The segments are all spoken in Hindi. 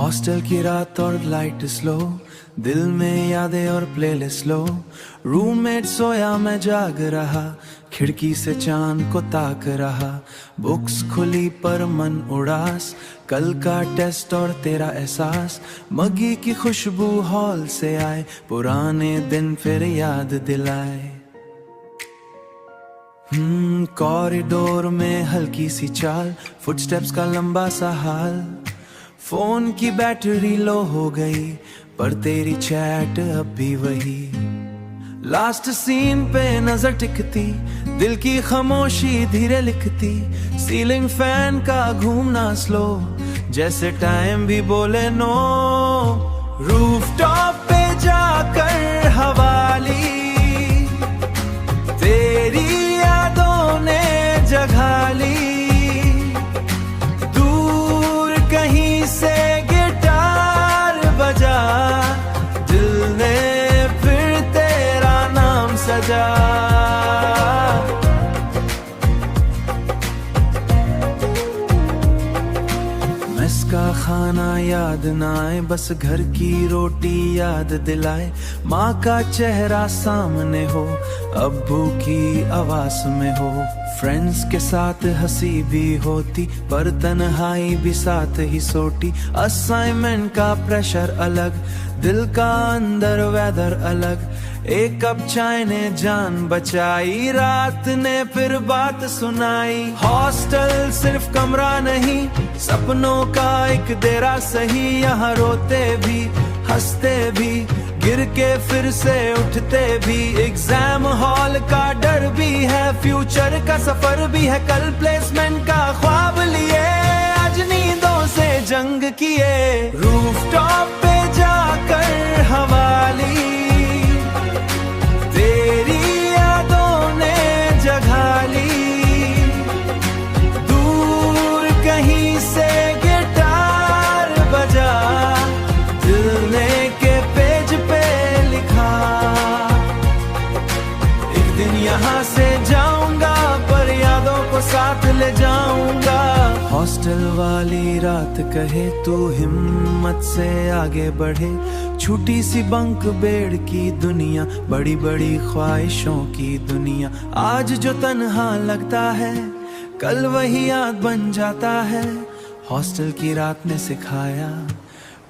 हॉस्टल की रात और लाइट स्लो, दिल में यादें और प्लेलिस्ट लो। रूममेट सोया मैं जाग रहा, खिड़की से चांद को ताक रहा। बुक्स खुली पर मन उदास, कल का टेस्ट और तेरा एहसास। मगी की खुशबू हॉल से आए, पुराने दिन फिर याद दिलाए। कॉरिडोर में हल्की सी चाल, फुटस्टेप्स का लंबा सा हाल। फोन की बैटरी लो हो गई, पर तेरी चैट अब भी वही। लास्ट सीन पे नजर टिकती, दिल की खामोशी धीरे लिखती। सीलिंग फैन का घूमना स्लो, जैसे टाइम भी बोले नो। रूफटॉप पे जाकर हवाली, तेरी यादों ने जगह ली। दूर कहीं से गिटार बजा, दिल ने फिर तेरा नाम सजा। मेस का खाना याद ना आए, बस घर की रोटी याद दिलाए। माँ का चेहरा सामने हो, अब्बू की आवाज में हो। फ्रेंड्स के साथ हंसी भी होती, पर तन्हाई भी साथ ही सोती। असाइनमेंट का प्रेशर अलग, दिल का अंदर वेदर अलग। एक कप चाय ने जान बचाई, रात ने फिर बात सुनाई। हॉस्टल सिर्फ कमरा नहीं, सपनों का एक डेरा सही। यहाँ रोते भी, हंसते भी, गिर के फिर से उठते भी। एग्जाम हॉल का डर भी है, फ्यूचर का सफर भी है। कल प्लेसमेंट का ख्वाब लिए, आज नींदों से जंग किए। रूफटॉप पे जाकर हवाली, तेरी यादों ने जगह ली। दूर कहीं से गिटार बजा, दिल ने के पेज पे लिखा। एक दिन यहाँ से जाऊंगा, पर यादों को साथ ले जाऊंगा। हॉस्टल वाली रात कहे, तू हिम्मत से आगे बढ़े। छोटी सी बंक बेड की दुनिया, बड़ी बड़ी ख्वाहिशों की दुनिया। आज जो तन्हा लगता है, कल वही याद बन जाता है। हॉस्टल की रात ने सिखाया,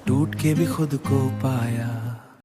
टूट के भी खुद को पाया।